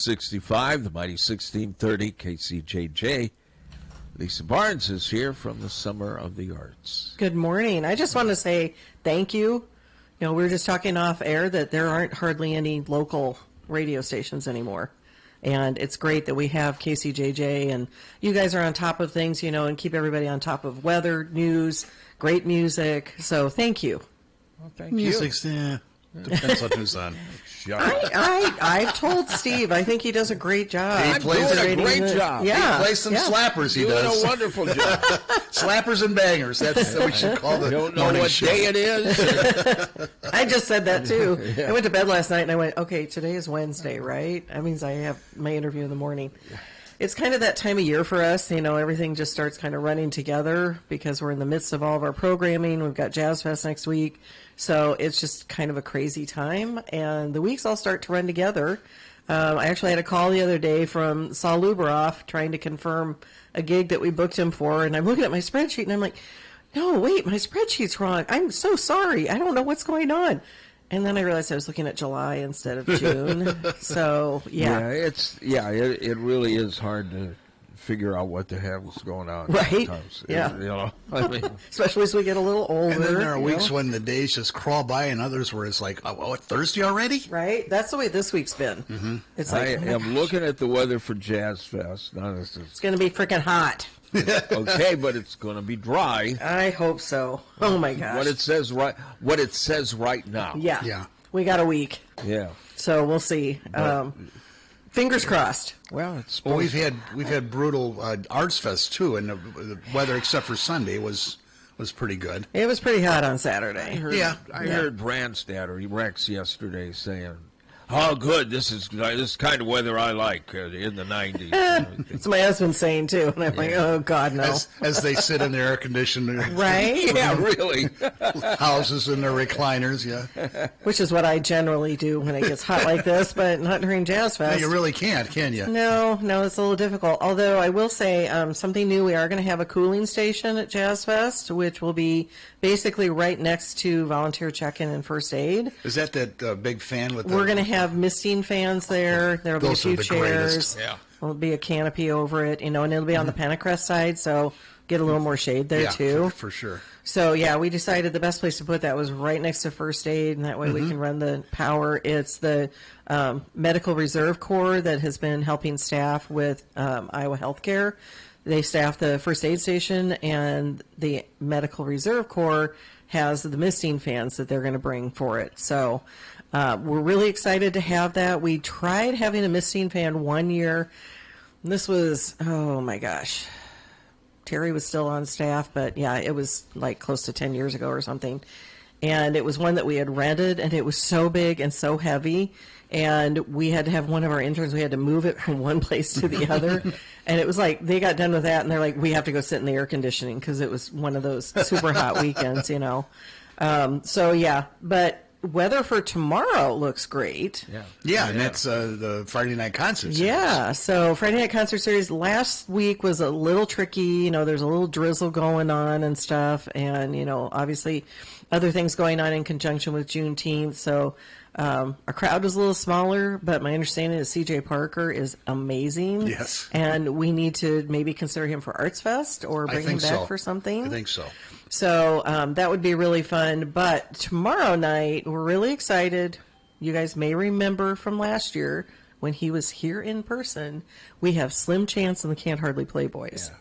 65, the mighty 1630 KCJJ. Lisa Barnes is here from the Summer of the Arts. Good morning. I just want to say thank you. You know, we were just talking off air that there aren't hardly any local radio stations anymore. And it's great that we have KCJJ, and you guys are on top of things, you know, and keep everybody on top of weather, news, great music. So thank you. Well, thank Music's, yeah, depends on who's on. I've told Steve, I think he does a great job. He plays a great job. Yeah. He plays some slappers, he Doing does. a wonderful job. Slappers and bangers. That's what we should call the Don't know morning what show. day it is. I just said that too. Yeah. I went to bed last night and I went, okay, today is Wednesday, right? That means I have my interview in the morning. It's kind of that time of year for us. You know, everything just starts kind of running together because we're in the midst of all of our programming. We've got Jazz Fest next week. So it's just kind of a crazy time. And the weeks all start to run together. I actually had a call the other day from Saul Luberoff trying to confirm a gig that we booked him for. And I'm looking at my spreadsheet and I'm like, no, wait, my spreadsheet's wrong. I'm so sorry. I don't know what's going on. And then I realized I was looking at July instead of June. So, yeah. It really is hard to figure out what the hell's going on. Right? Sometimes. Yeah. You know, I mean, Especially as we get a little older. And then there are you weeks know? when the days just crawl by, and others where it's like, oh, what, Thursday already? Right? That's the way this week's been. Mm-hmm. It's I like, oh my am gosh, looking at the weather for Jazz Fest. Now, this is it's going to be freaking hot. okay, but it's going to be dry. I hope so. Oh my gosh. What it says right now. Yeah. Yeah. We got a week. Yeah. So we'll see. Fingers crossed. Well, it's Well, we've had brutal Arts Fest too, and the weather, except for Sunday, was pretty good. It was pretty hot on Saturday. I heard Brandstatter, Rex, yesterday saying, "Oh, good! This is kind of weather I like in the '90s." That's my husband saying too, and I'm like, oh God, no. As they sit in their air conditioned Right? Yeah, really. houses in their recliners, yeah. Which is what I generally do when it gets hot like this, but not during Jazz No, Fest. you really can't, can you? No, it's a little difficult. Although I will say something new. We are going to have a cooling station at Jazz Fest, which will be basically right next to volunteer check-in and first aid. Is that big fan with? We're going to have misting fans there. There will be a Those are few the chairs. greatest. Yeah. There'll be a canopy over it, and it'll be on the Pentecrest side, so get a little more shade there Yeah, too. for sure. So yeah, we decided the best place to put that was right next to first aid, and that way we can run the power. It's the Medical Reserve Corps that has been helping staff with Iowa Healthcare. They staff the first aid station, and the Medical Reserve Corps has the misting fans that they're going to bring for it. So we're really excited to have that. We tried having a misting fan one year. This was, oh my gosh. Terry was still on staff, but yeah, it was like close to 10 years ago or something. And it was one that we had rented, and it was so big and so heavy. And we had to have one of our interns, we had to move it from one place to the other. And it was like, they got done with that, and they're like, we have to go sit in the air conditioning because it was one of those super hot weekends, you know. So yeah, but weather for tomorrow looks great. Yeah, and that's the Friday night concert series. Yeah, so Friday Night Concert Series last week was a little tricky. You know, there's a little drizzle going on and stuff, and, you know, obviously other things going on in conjunction with Juneteenth. So our crowd was a little smaller, but my understanding is CJ Parker is amazing. Yes. And we need to maybe consider him for Arts Fest or bring him back for something. I think so. So that would be really fun. But tomorrow night, we're really excited. You guys may remember from last year when he was here in person, we have Slim Chance and the Can't Hardly Play Boys. Yeah.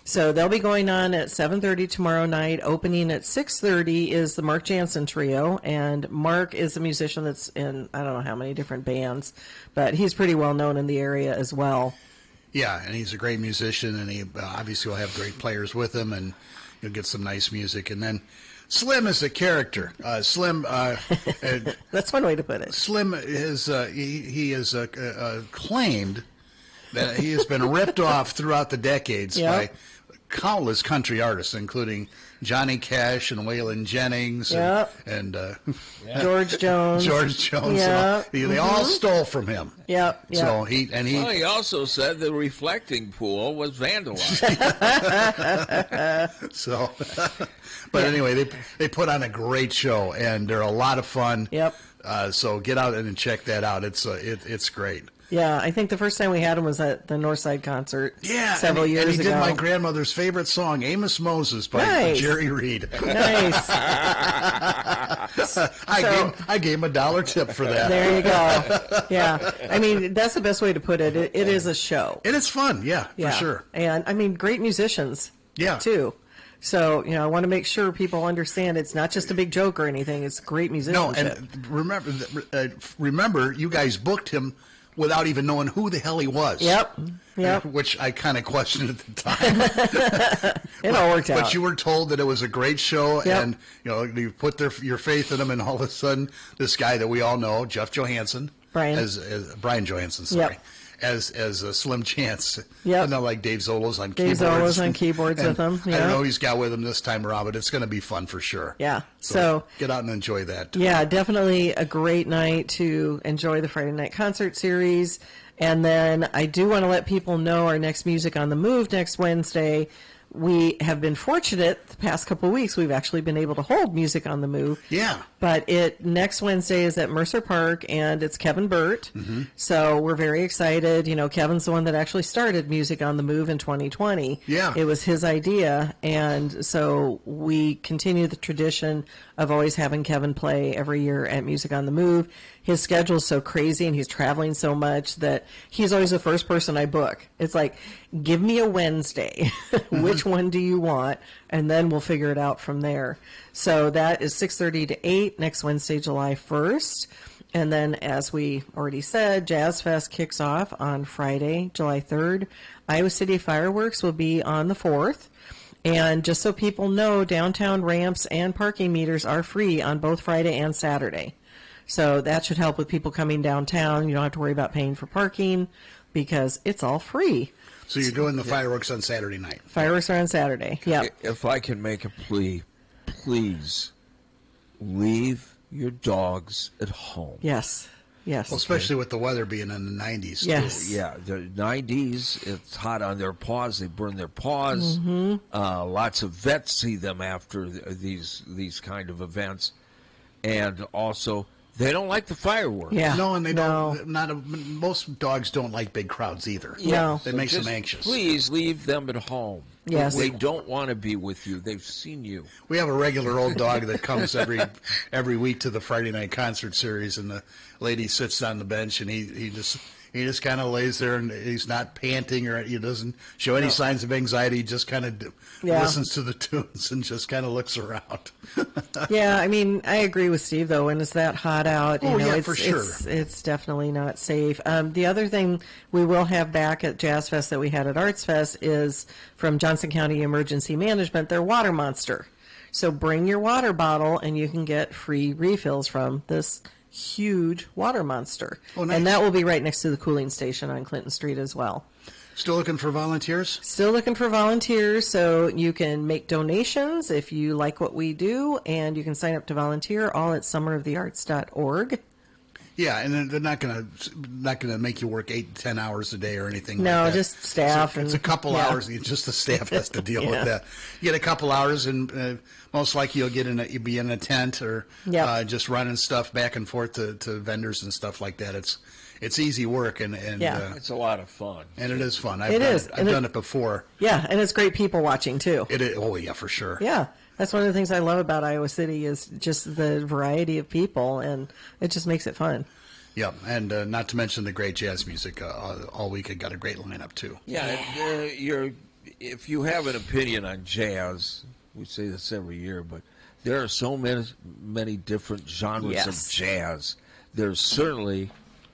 So they'll be going on at 7:30 tomorrow night. Opening at 6:30 is the Mark Jansen Trio. And Mark is a musician that's in, I don't know how many different bands, but he's pretty well known in the area as well. Yeah, and he's a great musician, and he obviously will have great players with him, and you'll get some nice music. And then Slim is a character. Slim, that's one way to put it. Slim is he is claimed that he has been ripped off throughout the decades by countless country artists, including Johnny Cash and Waylon Jennings and George Jones. George Jones. Yep. They all stole from him. Yyep. So he also said the reflecting pool was vandalized. So, but anyway, they put on a great show, and they're a lot of fun. Yep. So get out and check that out. It's great. Yeah, I think the first time we had him was at the Northside concert. Yeah, several years and he ago. did my grandmother's favorite song, "Amos Moses" by Nice. Jerry Reed. Nice. I gave him $1 tip for that. There you go. Yeah, I mean that's the best way to put it. It is a show. And it's fun, yeah, Yeah, for sure. And I mean, great musicians. Yeah. Too. So I want to make sure people understand it's not just a big joke or anything. It's great No, musicianship. and remember, you guys booked him without even knowing who the hell he was. Yep. Which I kind of questioned at the time. It all worked out. But you were told that it was a great show, Yep. and you put your faith in him, and all of a sudden, this guy that we all know, Jeff Johansson, Brian. as Brian Johansson, sorry. Yep. As a Slim Chance, Yep. not like Dave Zolo's on Dave keyboards. Zolo's on keyboards And with him, I yeah. don't know who he's got with him this time around, but it's going to be fun for sure. Yeah. So get out and enjoy that. yeah, definitely a great night to enjoy the Friday night concert series. And then I do want to let people know our next Music on the Move next Wednesday. We have been fortunate the past couple of weeks. We've actually been able to hold Music on the Move. Yeah. But next Wednesday is at Mercer Park, and it's Kevin Burt. Mm-hmm. So we're very excited. Kevin's the one that actually started Music on the Move in 2020. Yeah. It was his idea, and so we continue the tradition of always having Kevin play every year at Music on the Move. His schedule's so crazy, and he's traveling so much that he's always the first person I book. It's like, give me a Wednesday. Which one do you want? And then we'll figure it out from there. So that is 6:30 to 8 next Wednesday, July 1st. And then, as we already said, Jazz Fest kicks off on Friday, July 3rd. Iowa City Fireworks will be on the 4th. And just so people know, downtown ramps and parking meters are free on both Friday and Saturday. So that should help with people coming downtown. You don't have to worry about paying for parking because it's all free. So you're doing the fireworks on Saturday night. Fireworks are on Saturday. Yeah. If I can make a plea, please leave your dogs at home. Yes. Yes. Well, especially with the weather being in the 90s. too. Yes. Yeah, the 90s, it's hot on their paws. They burn their paws. Mm-hmm. Lots of vets see them after these kind of events. And also, they don't like the fireworks. Yeah. No, and they No. don't. Most dogs don't like big crowds either. No. It So makes them just anxious. Please leave them at home. Yes. They don't want to be with you. They've seen you. We have a regular old dog that comes every week to the Friday night concert series, and the lady sits on the bench, and he just kind of lays there, and he's not panting or he doesn't show any signs of anxiety. He just kind of listens to the tunes and just kind of looks around. Yeah, I mean, I agree with Steve, though. When it's that hot out, yeah, it's, for sure. it's definitely not safe. The other thing we will have back at Jazz Fest that we had at Arts Fest is from Johnson County Emergency Management, their water monster. So bring your water bottle, and you can get free refills from this huge water monster. Oh, nice. And that will be right next to the cooling station on Clinton Street as well. Still looking for volunteers? Still looking for volunteers, so you can make donations if you like what we do, and you can sign up to volunteer all at summerofthearts.org. Yeah, and they're not gonna make you work 8 to 10 hours a day or anything. No, like that. just staff. It's a couple hours. Just the staff has to deal with that. You get a couple hours, and most likely you'll be in a tent or just running stuff back and forth to vendors and stuff like that. It's easy work, and It's a lot of fun. and it is fun. It is. I've done it before. Yeah, and it's great people watching, too. It is, oh yeah, for sure. Yeah, that's one of the things I love about Iowa City is just the variety of people, and it just makes it fun. Yeah, and not to mention the great jazz music. All week it got a great lineup too. Yeah, if you have an opinion on jazz, we say this every year, but there are so many different genres of jazz. There's certainly,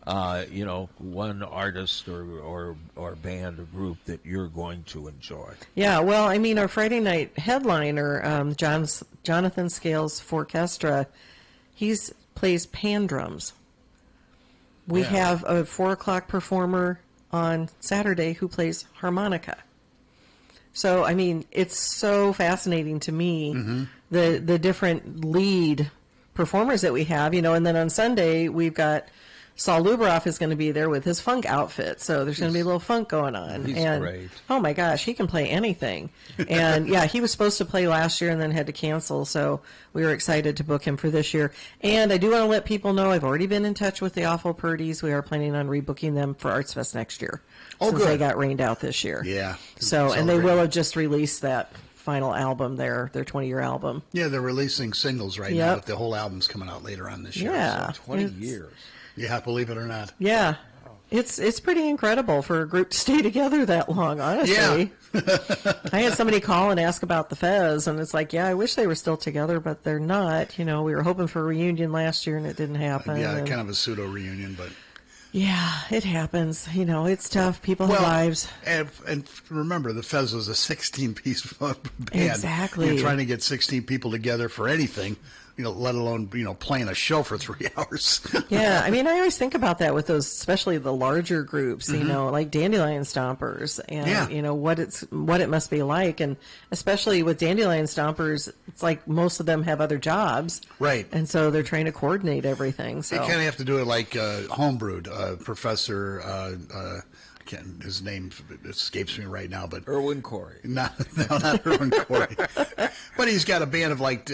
one artist or band or group that you're going to enjoy. Yeah, well, I mean, our Friday night headliner, Jonathan Scales Orchestra, he plays pan drums. We have a 4 o'clock performer on Saturday who plays harmonica. So, I mean, it's so fascinating to me, the different lead performers that we have, and then on Sunday we've got Saul Lubroff is going to be there with his funk outfit. So there's going to be a little funk going on. He's and great. Oh my gosh, he can play anything. And yeah, he was supposed to play last year and then had to cancel. So we were excited to book him for this year. And I do want to let people know I've already been in touch with the Awful Purdies. We are planning on rebooking them for Arts Fest next year. Oh, since good. they got rained out this year. Yeah. So, and they Celebrating. will have just released that final album, their 20-year album. Yeah, they're releasing singles right now, Yep. but the whole album's coming out later on this year. Yeah. So. 20 It's- years. Yeah, believe it or not. Yeah. It's pretty incredible for a group to stay together that long, honestly. Yeah. I had somebody call and ask about the Fez, and it's like, yeah, I wish they were still together, but they're not. You know, we were hoping for a reunion last year, and it didn't happen. Yeah, and kind of a pseudo reunion, but. yeah, it happens. You know, it's tough. People have lives. And remember, the Fez was a 16-piece band. Exactly. You're trying to get 16 people together for anything, let alone, playing a show for 3 hours. Yeah, I mean, I always think about that with those, especially the larger groups, like Dandelion Stompers, and Yeah. what it must be like, and especially with Dandelion Stompers, it's like most of them have other jobs, Right. And so they're trying to coordinate everything. So You kind of have to do it like Homebrewed. Professor, his name escapes me right now, but Irwin Corey. no, not Irwin Corey. But he's got a band of like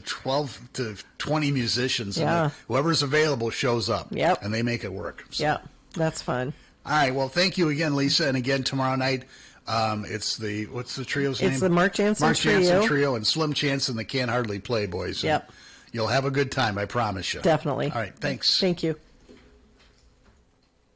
12 to 20 musicians. Yeah. And whoever's available shows up. Yep. And they make it work. So. yeah, that's fun. All right. Well, thank you again, Lisa. And again, tomorrow night, it's what's the trio's name? It's the Mark Jansen Mark Trio. Jansen Trio and Slim Chance and the Can't Hardly Play Boys. And Yep. You'll have a good time, I promise you. Definitely. All right. Thanks. Thank you.